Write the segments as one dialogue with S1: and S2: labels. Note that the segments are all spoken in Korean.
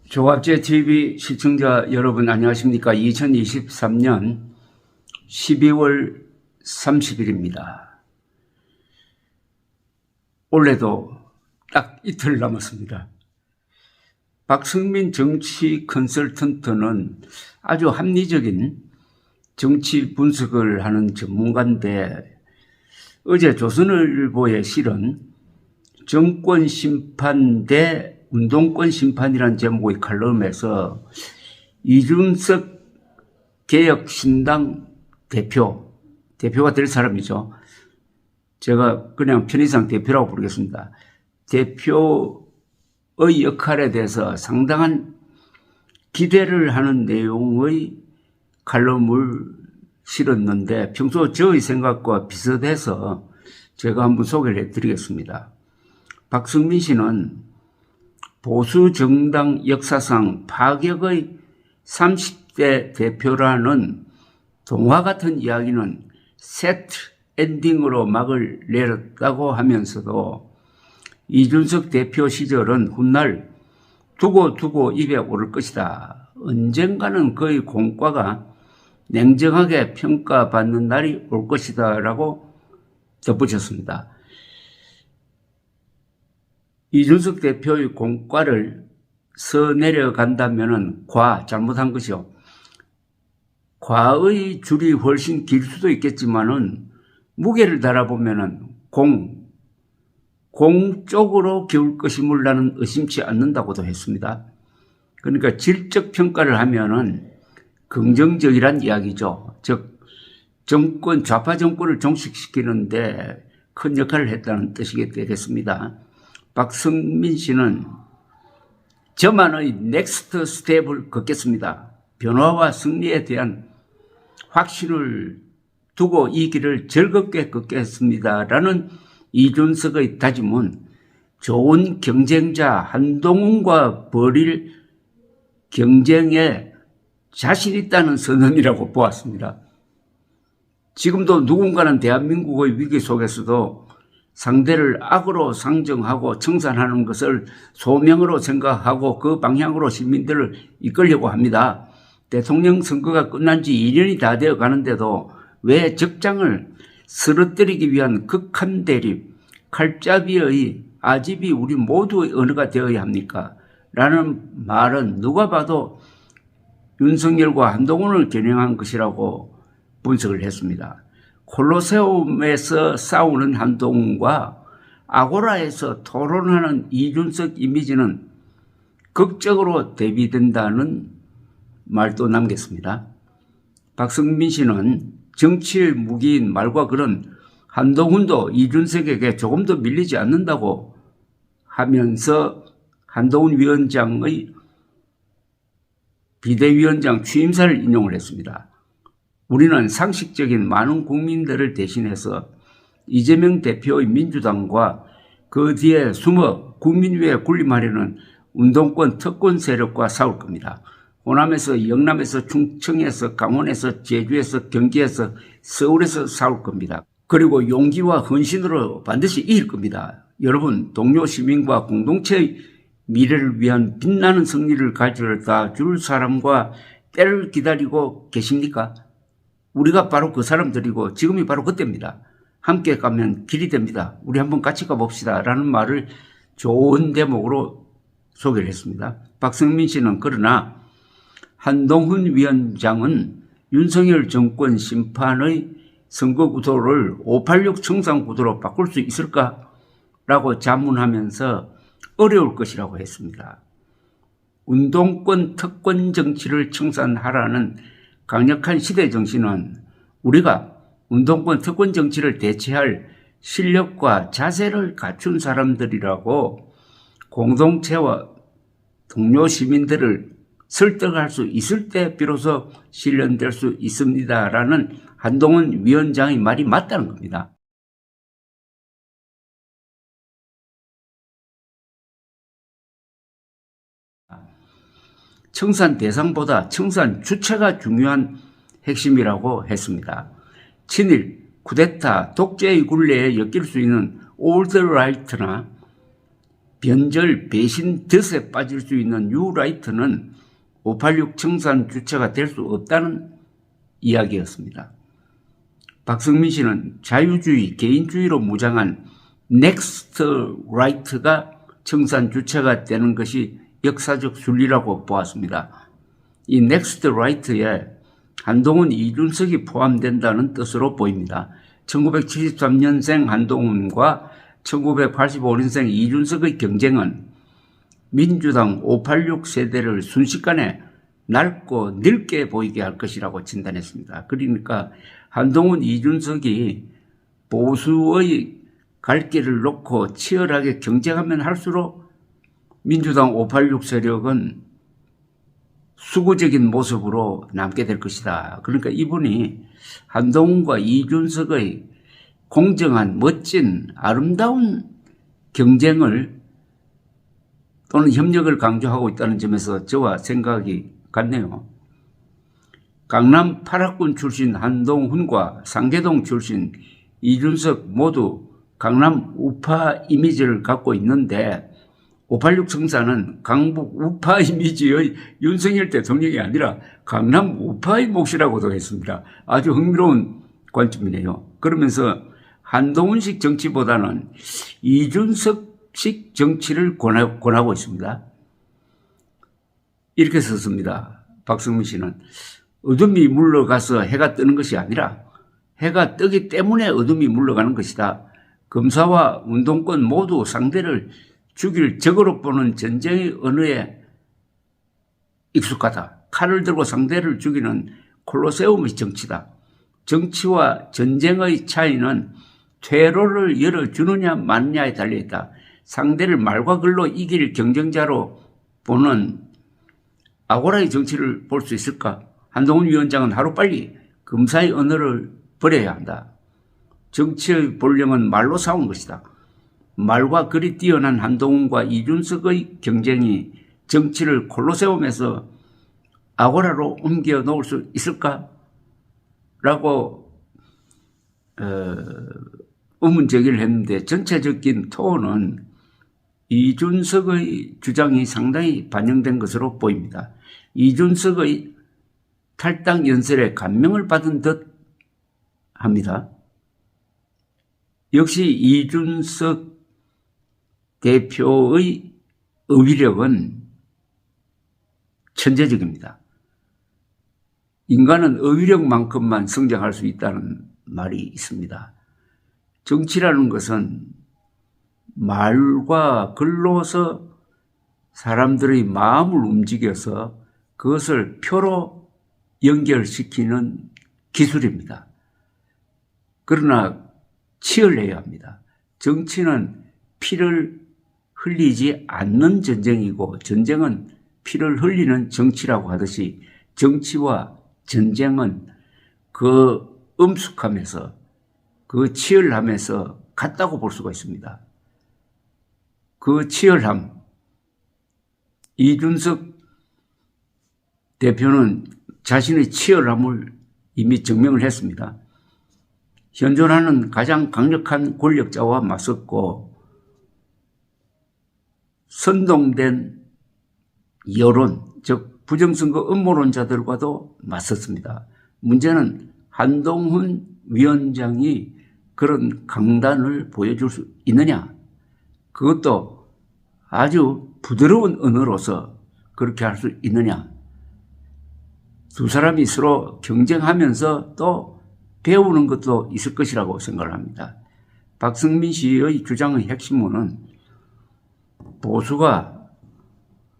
S1: 조갑제 TV 시청자 여러분 안녕하십니까? 2023년 12월 30일입니다. 올해도 딱 이틀 남았습니다. 박승민 정치 컨설턴트는 아주 합리적인 정치 분석을 하는 전문가인데 어제 조선일보에 실은 정권 심판 대 운동권 심판이라는 제목의 칼럼에서 이준석 개혁신당 대표가 될 사람이죠. 제가 그냥 편의상 대표라고 부르겠습니다. 대표의 역할에 대해서 상당한 기대를 하는 내용의 칼럼을 실었는데 평소 저의 생각과 비슷해서 제가 한번 소개를 해드리겠습니다. 박승민 씨는 보수 정당 역사상 파격의 30대 대표라는 동화 같은 이야기는 세트 엔딩으로 막을 내렸다고 하면서도 이준석 대표 시절은 훗날 두고 입에 오를 것이다. 언젠가는 그의 공과가 냉정하게 평가받는 날이 올 것이다 라고 덧붙였습니다. 이준석 대표의 공과를 써내려간다면 잘못한 것이요. 과의 줄이 훨씬 길 수도 있겠지만은 무게를 달아보면은 공 쪽으로 기울 것임을 나는 의심치 않는다고도 했습니다. 그러니까 질적 평가를 하면은 긍정적이란 이야기죠. 즉, 좌파 정권을 종식시키는데 큰 역할을 했다는 뜻이 되겠습니다. 박승민 씨는 저만의 넥스트 스텝을 걷겠습니다. 변화와 승리에 대한 확신을 두고 이 길을 즐겁게 걷겠습니다. 라는 이준석의 다짐은 좋은 경쟁자 한동훈과 벌일 경쟁에 자신 있다는 선언이라고 보았습니다. 지금도 누군가는 대한민국의 위기 속에서도 상대를 악으로 상정하고 청산하는 것을 소명으로 생각하고 그 방향으로 시민들을 이끌려고 합니다. 대통령 선거가 끝난 지 2년이 다 되어 가는데도 왜 적장을 쓰러뜨리기 위한 극한 대립, 칼잡이의 아집이 우리 모두의 언어가 되어야 합니까? 라는 말은 누가 봐도 윤석열과 한동훈을 겨냥한 것이라고 분석을 했습니다. 콜로세움에서 싸우는 한동훈과 아고라에서 토론하는 이준석 이미지는 극적으로 대비된다는 말도 남겼습니다. 박승민 씨는 정치의 무기인 말과 글은 한동훈도 이준석에게 조금 더 밀리지 않는다고 하면서 한동훈 위원장의 비대위원장 취임사를 인용을 했습니다. 우리는 상식적인 많은 국민들을 대신해서 이재명 대표의 민주당과 그 뒤에 숨어 국민위에 군림하려는 운동권 특권 세력과 싸울 겁니다. 호남에서, 영남에서, 충청에서, 강원에서, 제주에서, 경기에서, 서울에서 싸울 겁니다. 그리고 용기와 헌신으로 반드시 이길 겁니다. 여러분, 동료 시민과 공동체의 미래를 위한 빛나는 승리를 가져다 줄 사람과 때를 기다리고 계십니까? 우리가 바로 그 사람들이고 지금이 바로 그때입니다. 함께 가면 길이 됩니다. 우리 한번 같이 가봅시다. 라는 말을 좋은 대목으로 소개를 했습니다. 박승민 씨는 그러나 한동훈 위원장은 윤석열 정권 심판의 선거 구도를 586 청산 구도로 바꿀 수 있을까? 라고 자문하면서 어려울 것이라고 했습니다. 운동권 특권 정치를 청산하라는 강력한 시대 정신은 우리가 운동권 특권 정치를 대체할 실력과 자세를 갖춘 사람들이라고 공동체와 동료 시민들을 설득할 수 있을 때 비로소 실현될 수 있습니다라는 한동훈 위원장의 말이 맞다는 겁니다. 청산 대상보다 청산 주체가 중요한 핵심이라고 했습니다. 친일, 쿠데타, 독재의 굴레에 엮일 수 있는 올드 라이트나 변절, 배신 덫에 빠질 수 있는 뉴라이트는 586 청산 주체가 될 수 없다는 이야기였습니다. 박성민 씨는 자유주의, 개인주의로 무장한 넥스트 라이트가 청산 주체가 되는 것이 역사적 순리라고 보았습니다. 이 넥스트 라이트에 한동훈, 이준석이 포함된다는 뜻으로 보입니다. 1973년생 한동훈과 1985년생 이준석의 경쟁은 민주당 586 세대를 순식간에 낡고 늙게 보이게 할 것이라고 진단했습니다. 그러니까 한동훈, 이준석이 보수의 갈 길을 놓고 치열하게 경쟁하면 할수록 민주당 586 세력은 수구적인 모습으로 남게 될 것이다. 그러니까 이분이 한동훈과 이준석의 공정한, 멋진, 아름다운 경쟁을 또는 협력을 강조하고 있다는 점에서 저와 생각이 같네요. 강남 8학군 출신 한동훈과 상계동 출신 이준석 모두 강남 우파 이미지를 갖고 있는데 586 청산은 강북 우파 이미지의 윤석열 대통령이 아니라 강남 우파의 몫이라고도 했습니다. 아주 흥미로운 관점이네요. 그러면서 한동훈식 정치보다는 이준석식 정치를 권하고 있습니다. 이렇게 썼습니다. 박성민 씨는 어둠이 물러가서 해가 뜨는 것이 아니라 해가 뜨기 때문에 어둠이 물러가는 것이다. 검사와 운동권 모두 상대를 죽일 적으로 보는 전쟁의 언어에 익숙하다. 칼을 들고 상대를 죽이는 콜로세움의 정치다. 정치와 전쟁의 차이는 퇴로를 열어주느냐 마느냐에 달려있다. 상대를 말과 글로 이길 경쟁자로 보는 아고라의 정치를 볼 수 있을까? 한동훈 위원장은 하루빨리 검사의 언어를 버려야 한다. 정치의 본령은 말로 싸운 것이다. 말과 글이 뛰어난 한동훈과 이준석의 경쟁이 정치를 콜로세움에서 아고라로 옮겨 놓을 수 있을까? 라고 의문 제기를 했는데 전체적인 톤은 이준석의 주장이 상당히 반영된 것으로 보입니다. 이준석의 탈당 연설에 감명을 받은 듯 합니다. 역시 이준석 대표의 어휘력은 천재적입니다. 인간은 어휘력만큼만 성장할 수 있다는 말이 있습니다. 정치라는 것은 말과 글로서 사람들의 마음을 움직여서 그것을 표로 연결시키는 기술입니다. 그러나 치열해야 합니다. 정치는 피를 흘리지 않는 전쟁이고 전쟁은 피를 흘리는 정치라고 하듯이 정치와 전쟁은 그 엄숙함에서 그 치열함에서 같다고 볼 수가 있습니다. 그 치열함, 이준석 대표는 자신의 치열함을 이미 증명을 했습니다. 현존하는 가장 강력한 권력자와 맞섰고 선동된 여론, 즉 부정선거 음모론자들과도 맞섰습니다. 문제는 한동훈 위원장이 그런 강단을 보여줄 수 있느냐? 그것도 아주 부드러운 언어로서 그렇게 할 수 있느냐? 두 사람이 서로 경쟁하면서 또 배우는 것도 있을 것이라고 생각을 합니다. 박성민 씨의 주장의 핵심은 보수가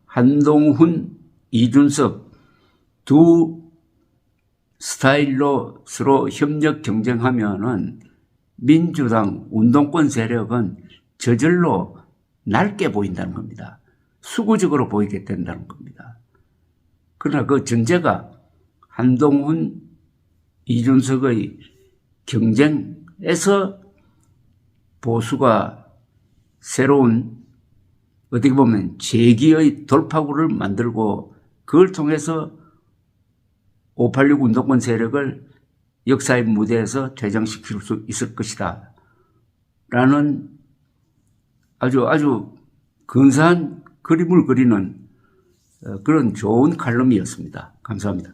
S1: 한동훈, 이준석 두 스타일로 서로 협력 경쟁하면은 민주당 운동권 세력은 저절로 낡게 보인다는 겁니다. 수구적으로 보이게 된다는 겁니다. 그러나 그 전제가 한동훈, 이준석의 경쟁에서 보수가 새로운 어떻게 보면 재기의 돌파구를 만들고 그걸 통해서 586 운동권 세력을 역사의 무대에서 퇴장시킬 수 있을 것이다 라는 아주 근사한 그림을 그리는 그런 좋은 칼럼이었습니다. 감사합니다.